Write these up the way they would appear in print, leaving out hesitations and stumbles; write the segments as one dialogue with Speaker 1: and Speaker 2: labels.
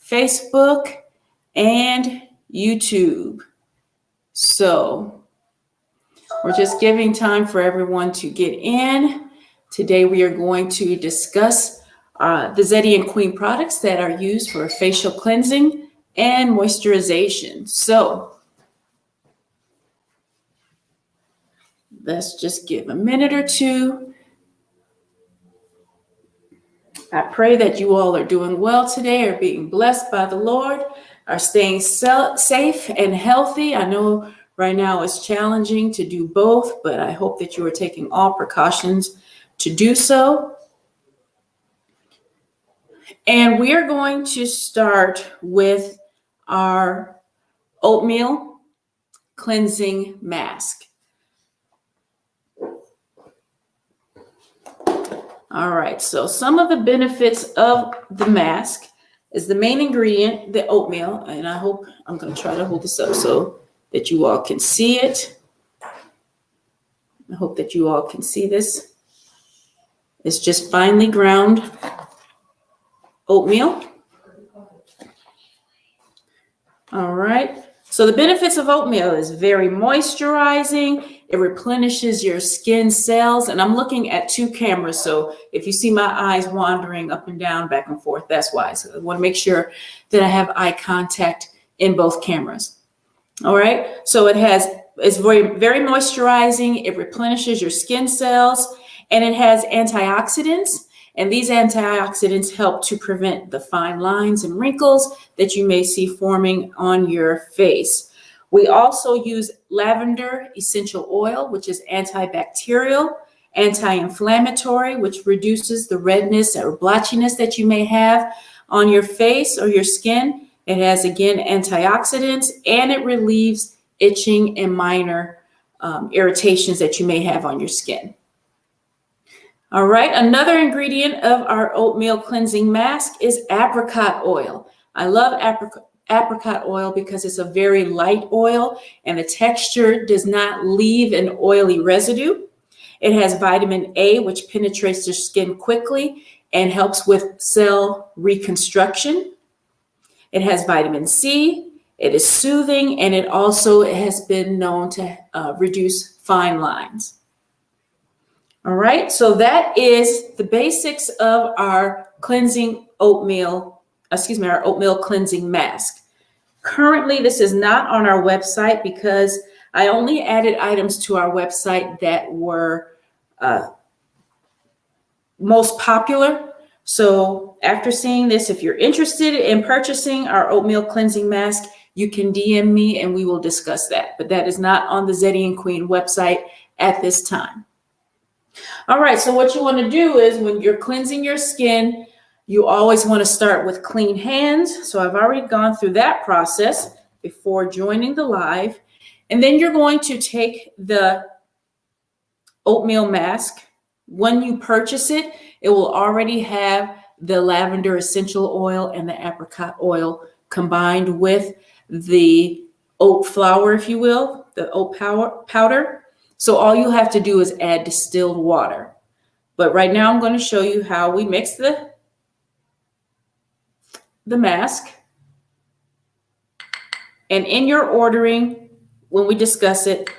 Speaker 1: Facebook, and YouTube. So we're just giving time for everyone to get in. Today we are going to discuss the Zedian Queen products that are used for facial cleansing and moisturization. So let's just give a minute or two. I pray that you all are doing well today, are being blessed by the Lord, are staying safe and healthy. I know right now it's challenging to do both, but I hope that you are taking all precautions to do so. And we are going to start with our oatmeal cleansing mask. All right, so some of the benefits of the mask is the main ingredient, the oatmeal, and I hope I'm going to try to hold this up so that you all can see it. I hope that you all can see this. It's just finely ground oatmeal. All right. So the benefits of oatmeal is very moisturizing. It replenishes your skin cells. And I'm looking at two cameras. So if you see my eyes wandering up and down, back and forth, that's why. So I want to make sure that I have eye contact in both cameras. All right. So it's very, very moisturizing. It replenishes your skin cells, and it has antioxidants. And these antioxidants help to prevent the fine lines and wrinkles that you may see forming on your face. We also use lavender essential oil, which is antibacterial, anti-inflammatory, which reduces the redness or blotchiness that you may have on your face or your skin. It has, again, antioxidants, and it relieves itching and minor irritations that you may have on your skin. All right, another ingredient of our oatmeal cleansing mask is apricot oil. I love apricot oil because it's a very light oil and the texture does not leave an oily residue. It has vitamin A, which penetrates the skin quickly and helps with cell reconstruction. It has vitamin C. It is soothing, and it also has been known to reduce fine lines. All right, so that is the basics of our oatmeal cleansing mask. Currently, this is not on our website because I only added items to our website that were most popular. So after seeing this, if you're interested in purchasing our oatmeal cleansing mask, you can DM me and we will discuss that. But that is not on the Zedian Queen website at this time. All right, so what you want to do is when you're cleansing your skin, you always want to start with clean hands. So I've already gone through that process before joining the live. And then you're going to take the oatmeal mask. When you purchase it, it will already have the lavender essential oil and the apricot oil combined with the oat flour, if you will, the oat powder. So all you have to do is add distilled water. But right now I'm going to show you how we mix the mask. And in your ordering, when we discuss it,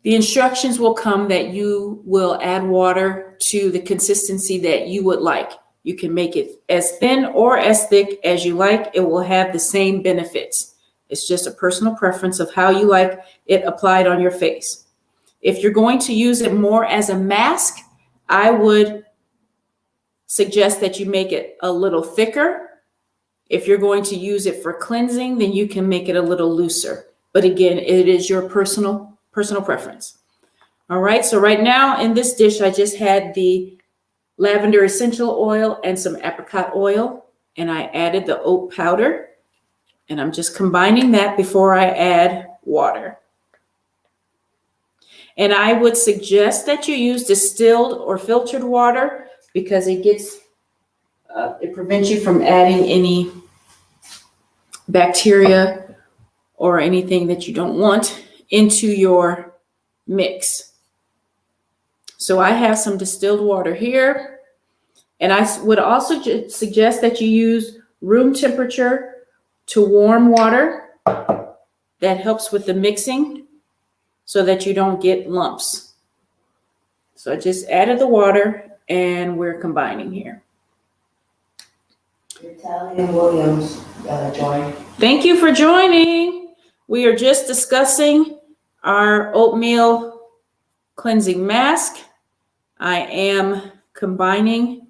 Speaker 1: the instructions will come that you will add water to the consistency that you would like. You can make it as thin or as thick as you like. It will have the same benefits. It's just a personal preference of how you like it applied on your face. If you're going to use it more as a mask, I would suggest that you make it a little thicker. If you're going to use it for cleansing, then you can make it a little looser. But again, it is your personal preference. All right, so right now in this dish, I just had the lavender essential oil and some apricot oil, and I added the oat powder, and I'm just combining that before I add water. And I would suggest that you use distilled or filtered water because it prevents you from adding any bacteria or anything that you don't want into your mix. So I have some distilled water here, and I would also suggest that you use room temperature to warm water. That helps with the mixing so that you don't get lumps. So I just added the water and we're combining here.
Speaker 2: Italian Williams joined.
Speaker 1: Thank you for joining. We are just discussing our oatmeal cleansing mask. I am combining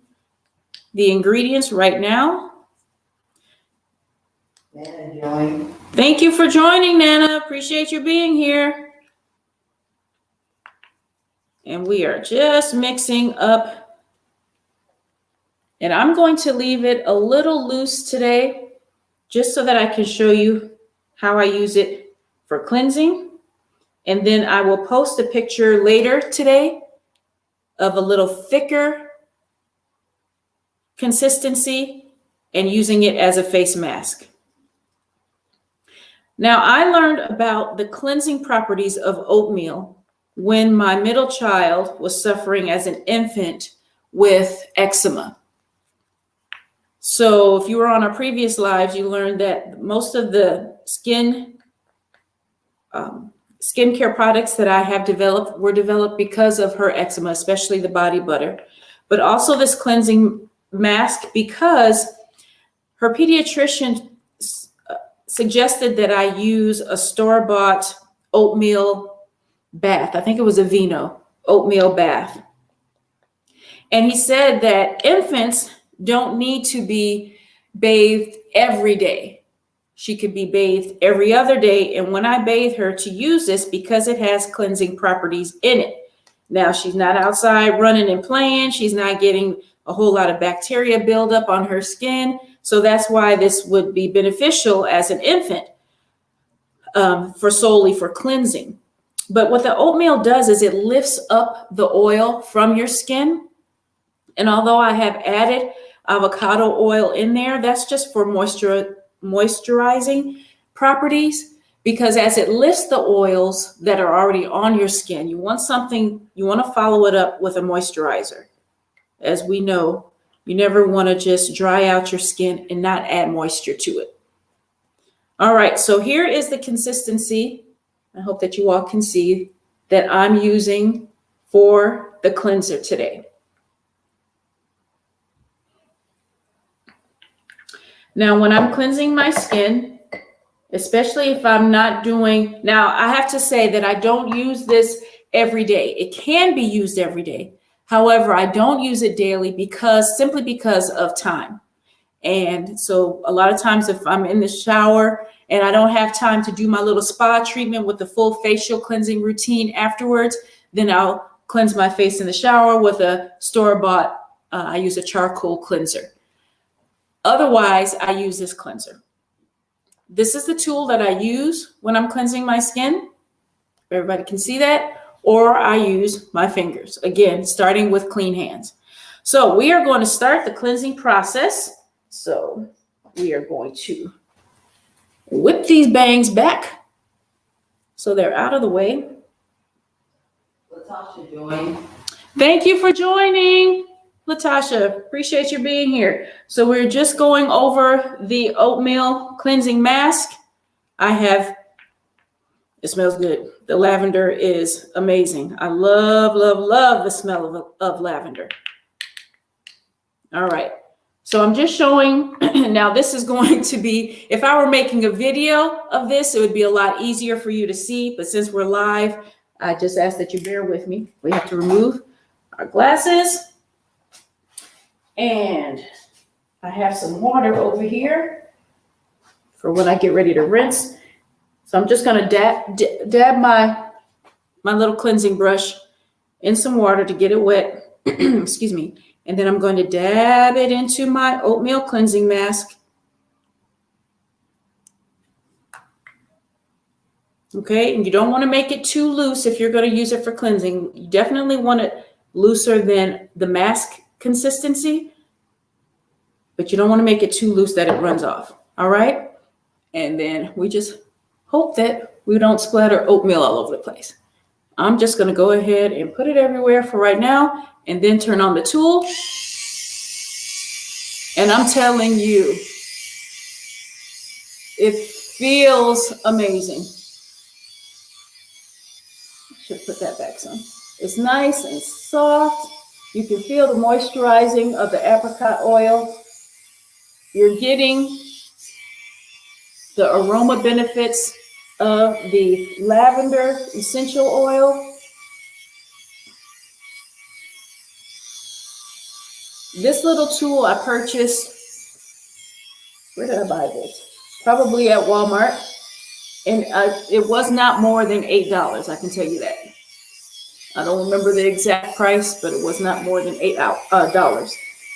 Speaker 1: the ingredients right now.
Speaker 2: Nana joined.
Speaker 1: Thank you for joining, Nana. Appreciate you being here. And we are just mixing up. And I'm going to leave it a little loose today, just so that I can show you how I use it for cleansing. And then I will post a picture later today of a little thicker consistency and using it as a face mask. Now, I learned about the cleansing properties of oatmeal when my middle child was suffering as an infant with eczema. So if you were on our previous lives, you learned that most of the skincare products that I have developed were developed because of her eczema, especially the body butter, but also this cleansing mask because her pediatrician suggested that I use a store-bought oatmeal bath. I think it was a Vino oatmeal bath. And he said that infants don't need to be bathed every day. She could be bathed every other day. And when I bathe her, to use this because it has cleansing properties in it. Now, she's not outside running and playing. She's not getting a whole lot of bacteria buildup on her skin. So that's why this would be beneficial as an infant solely for cleansing. But what the oatmeal does is it lifts up the oil from your skin. And although I have added avocado oil in there, that's just for moisturizing properties, because as it lifts the oils that are already on your skin, you want to follow it up with a moisturizer. As we know, you never want to just dry out your skin and not add moisture to it. All right, so here is the consistency. I hope that you all can see that I'm using for the cleanser today. Now, when I'm cleansing my skin, especially if I'm not doing, now I have to say that I don't use this every day. It can be used every day. However, I don't use it daily simply because of time. And so a lot of times if I'm in the shower and I don't have time to do my little spa treatment with the full facial cleansing routine afterwards, then I'll cleanse my face in the shower with a store-bought, I use a charcoal cleanser. Otherwise, I use this cleanser. This is the tool that I use when I'm cleansing my skin. Everybody can see that. Or I use my fingers. Again, starting with clean hands. So we are going to start the cleansing process. So we are going to whip these bangs back so they're out of the way.
Speaker 2: Latasha joined.
Speaker 1: Thank you for joining, Latasha. Appreciate you being here. So we're just going over the oatmeal cleansing mask. It smells good. The lavender is amazing. I love, love, love the smell of lavender. All right. So I'm just showing, now this is going to be, if I were making a video of this, it would be a lot easier for you to see. But since we're live, I just ask that you bear with me. We have to remove our glasses. And I have some water over here for when I get ready to rinse. So I'm just going to dab my little cleansing brush in some water to get it wet. Excuse me. And then I'm going to dab it into my oatmeal cleansing mask. Okay, and you don't want to make it too loose if you're going to use it for cleansing. You definitely want it looser than the mask consistency, but you don't want to make it too loose that it runs off. All right, and then we just hope that we don't splatter oatmeal all over the place. I'm just going to go ahead and put it everywhere for right now and then turn on the tool. And I'm telling you, It feels amazing. Should put that back some. It's nice and soft. You can feel the moisturizing of the apricot oil. You're getting the aroma benefits of the lavender essential oil. This little tool I purchased, where did I buy this? Probably at Walmart. And it was not more than $8, I can tell you that. I don't remember the exact price, but it was not more than $8.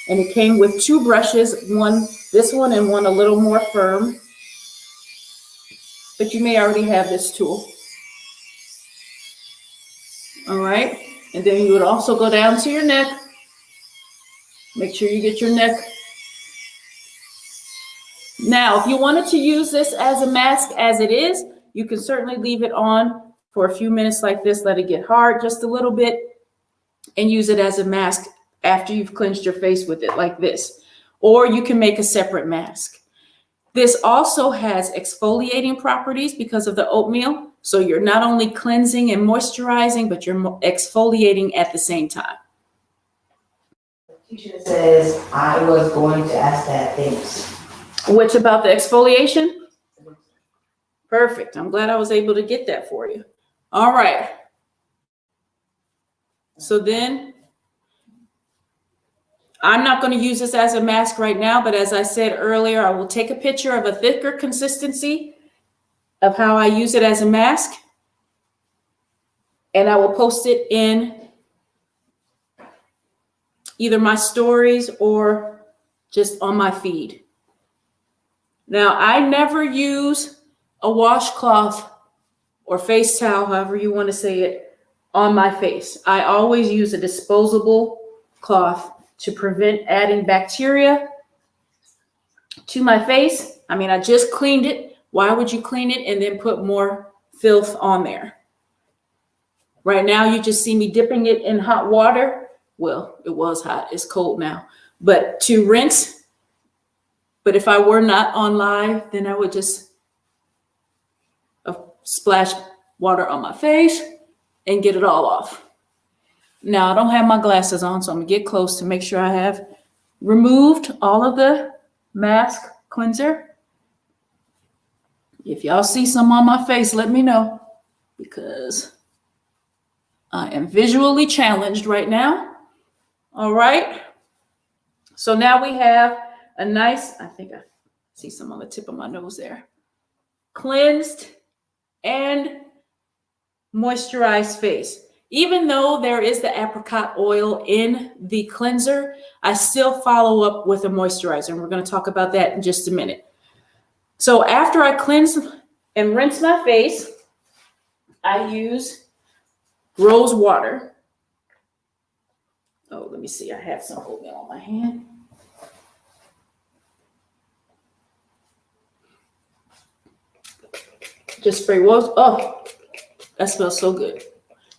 Speaker 1: And it came with 2 brushes, this one and one a little more firm. But you may already have this tool. All right. And then you would also go down to your neck. Make sure you get your neck. Now, if you wanted to use this as a mask as it is, you can certainly leave it on for a few minutes like this, let it get hard just a little bit, and use it as a mask after you've cleansed your face with it like this. Or you can make a separate mask. This also has exfoliating properties because of the oatmeal. So you're not only cleansing and moisturizing, but you're exfoliating at the same time.
Speaker 2: The teacher says I was going to ask that, thanks.
Speaker 1: Which about the exfoliation? Perfect. I'm glad I was able to get that for you. All right. So then I'm not going to use this as a mask right now, but as I said earlier, I will take a picture of a thicker consistency of how I use it as a mask, and I will post it in either my stories or just on my feed. Now, I never use a washcloth or face towel, however you want to say it, on my face. I always use a disposable cloth to prevent adding bacteria to my face. I mean, I just cleaned it. Why would you clean it and then put more filth on there? Right now, you just see me dipping it in hot water. Well, it was hot. It's cold now. But to rinse. But if I were not on live, then I would just splash water on my face and get it all off. Now, I don't have my glasses on, so I'm going to get close to make sure I have removed all of the mask cleanser. If y'all see some on my face, let me know, because I am visually challenged right now. All right. So now we have a nice, I think I see some on the tip of my nose there, cleansed and moisturized face. Even though there is the apricot oil in the cleanser, I still follow up with a moisturizer. And we're going to talk about that in just a minute. So after I cleanse and rinse my face, I use rose water. Oh, let me see. I have some oatmeal on my hand. Just spray rose. Oh, that smells so good.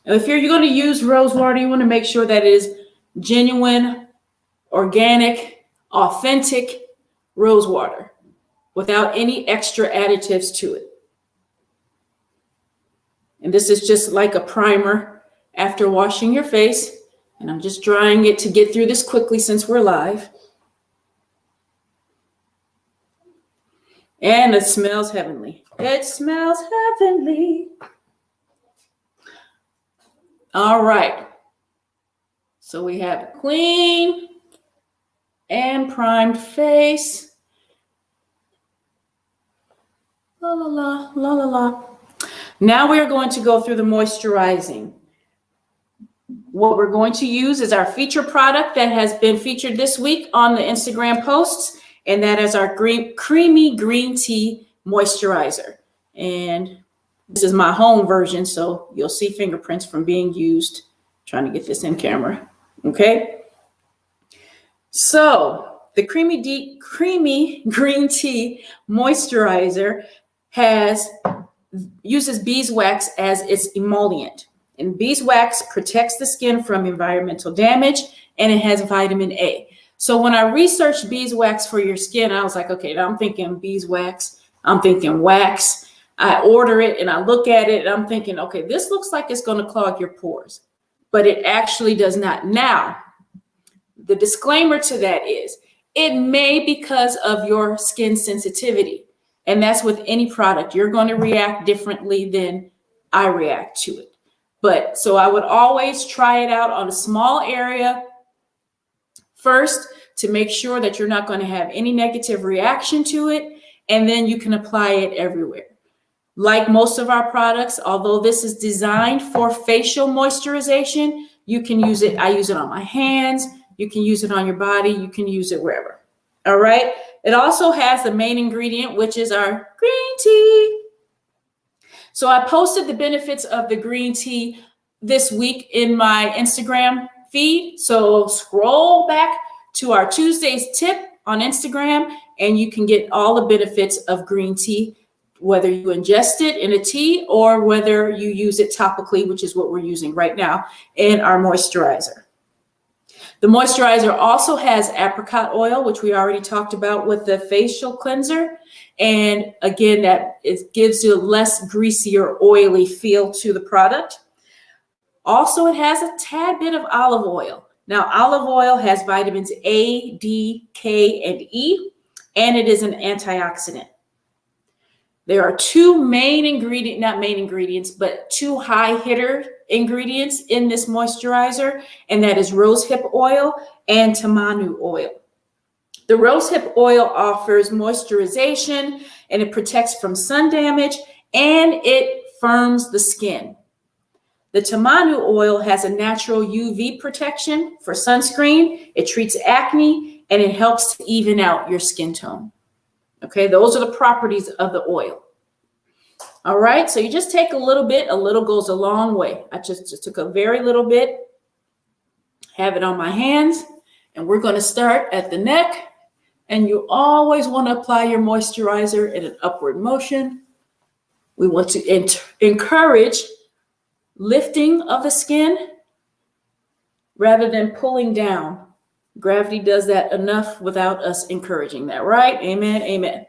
Speaker 1: And if you're going to use rose water, you want to make sure that it is genuine, organic, authentic rose water without any extra additives to it. And this is just like a primer after washing your face. And I'm just drying it to get through this quickly since we're live. And it smells heavenly. It smells heavenly. All right. So we have a clean and primed face. La, la, la, la, la, la. Now we're going to go through the moisturizing. What we're going to use is our feature product that has been featured this week on the Instagram posts, and that is our Creamy Green Tea Moisturizer. And this is my home version, so you'll see fingerprints from being used. Trying to get this in camera, okay? So the Creamy Green Tea Moisturizer uses beeswax as its emollient. And beeswax protects the skin from environmental damage, and it has vitamin A. So when I researched beeswax for your skin, I was like, okay, now I'm thinking beeswax. I'm thinking wax. I order it and I look at it and I'm thinking, okay, this looks like it's going to clog your pores, but it actually does not. Now, the disclaimer to that is it may because of your skin sensitivity. And that's with any product. You're going to react differently than I react to it. But so I would always try it out on a small area first to make sure that you're not going to have any negative reaction to it. And then you can apply it everywhere. Like most of our products, although this is designed for facial moisturization, you can use it. I use it on my hands. You can use it on your body. You can use it wherever. All right. It also has the main ingredient, which is our green tea. So I posted the benefits of the green tea this week in my Instagram feed. So scroll back to our Tuesday's tip on Instagram and you can get all the benefits of green tea, whether you ingest it in a tea or whether you use it topically, which is what we're using right now in our moisturizer. The moisturizer also has apricot oil, which we already talked about with the facial cleanser. And again, that it gives you a less greasy or oily feel to the product. Also, it has a tad bit of olive oil. Now, olive oil has vitamins A, D, K, and E, and it is an antioxidant. There are two two high hitter ingredients in this moisturizer, and that is rosehip oil and tamanu oil. The rosehip oil offers moisturization and it protects from sun damage and it firms the skin. The tamanu oil has a natural UV protection for sunscreen. It treats acne and it helps to even out your skin tone. Okay, those are the properties of the oil. All right, so you just take a little bit, a little goes a long way. I just took a very little bit, have it on my hands, and we're going to start at the neck. And you always want to apply your moisturizer in an upward motion. We want to encourage lifting of the skin rather than pulling down. Gravity does that enough without us encouraging that, right? Amen, amen.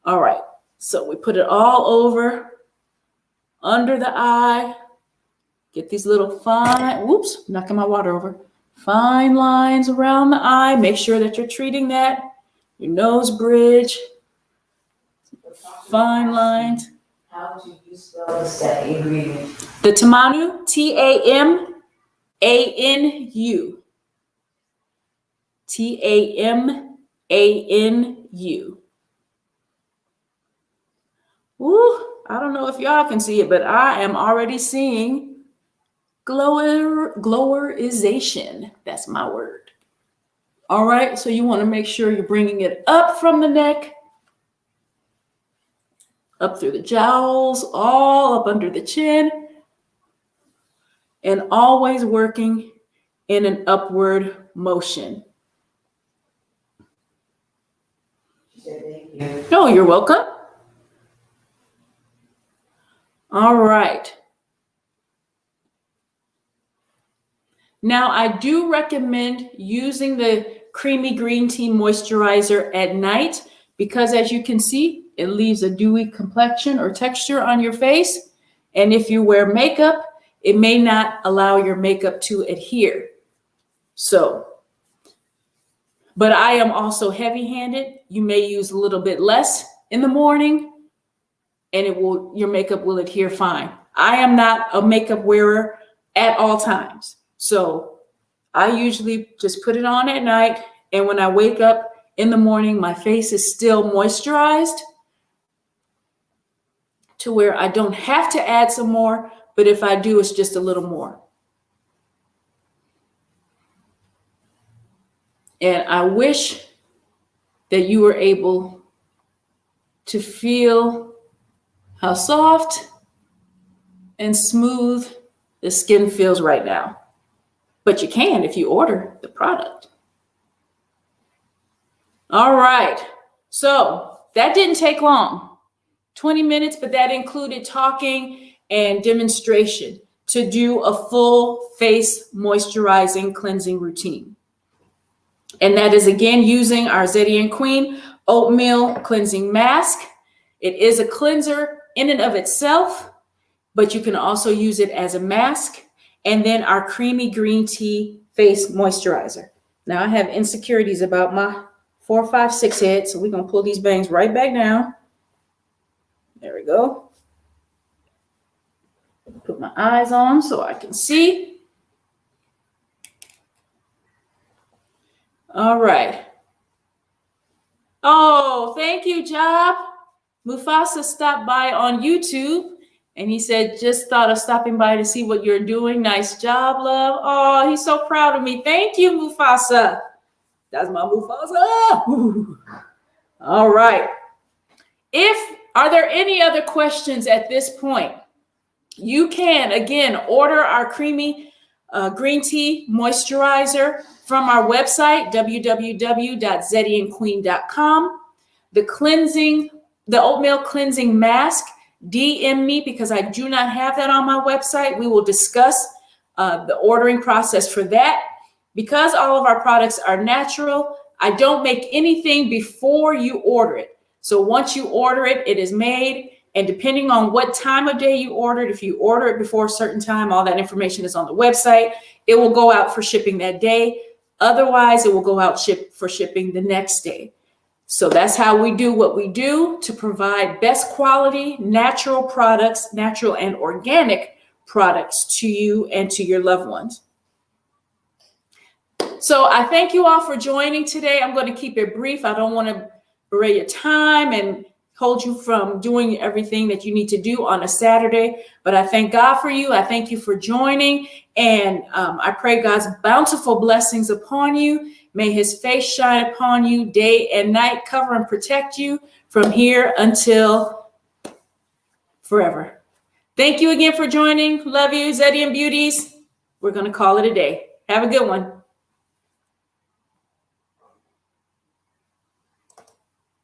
Speaker 1: All right, so we put it all over, under the eye. Get these little fine, whoops, knocking my water over. Fine lines around the eye. Make sure that you're treating that. Your nose bridge. Fine lines.
Speaker 2: How do you spell the second ingredient?
Speaker 1: The tamanu, Tamanu. Tamanu. Woo, I don't know if y'all can see it, but I am already seeing glowerization. That's my word. All right, so you want to make sure you're bringing it up from the neck, up through the jowls, all up under the chin, and always working in an upward motion.
Speaker 2: Thank you.
Speaker 1: Oh, you're welcome. All right. Now, I do recommend using the Creamy Green Tea Moisturizer at night because, as you can see, it leaves a dewy complexion or texture on your face. And if you wear makeup, it may not allow your makeup to adhere. So, but I am also heavy-handed. You may use a little bit less in the morning and your makeup will adhere fine. I am not a makeup wearer at all times. So I usually just put it on at night. And when I wake up in the morning, my face is still moisturized to where I don't have to add some more. But if I do, it's just a little more. And I wish that you were able to feel how soft and smooth the skin feels right now. But you can if you order the product. All right. So that didn't take long, 20 minutes, but that included talking and demonstration to do a full face moisturizing cleansing routine. And that is again using our Zedian Queen oatmeal cleansing mask. It is a cleanser in and of itself, but you can also use it as a mask. And then our Creamy Green Tea Face Moisturizer. Now I have insecurities about my 4, 5, 6 head, so we're going to pull these bangs right back down. There we go. Put my eyes on so I can see. All right. Oh, thank you, Job. Mufasa stopped by on YouTube and he said, just thought of stopping by to see what you're doing. Nice job, love. Oh, he's so proud of me. Thank you, Mufasa. That's my Mufasa. Ooh. All right. Are there any other questions at this point? You can, again, order our Creamy Green Tea Moisturizer from our website, www.zedianqueen.com. The oatmeal cleansing mask, DM me because I do not have that on my website. We will discuss the ordering process for that. Because all of our products are natural, I don't make anything before you order it. So once you order it, it is made. And depending on what time of day you ordered, if you order it before a certain time, all that information is on the website. It will go out for shipping that day. Otherwise, it will go out for shipping the next day. So that's how we do what we do to provide best quality, natural products, natural and organic products to you and to your loved ones. So I thank you all for joining today. I'm going to keep it brief. I don't want to belay your time and hold you from doing everything that you need to do on a Saturday. But I thank God for you. I thank you for joining. And I pray God's bountiful blessings upon you. May his face shine upon you day and night, cover and protect you from here until forever. Thank you again for joining. Love you, Zedian Beauties. We're going to call it a day. Have a good one.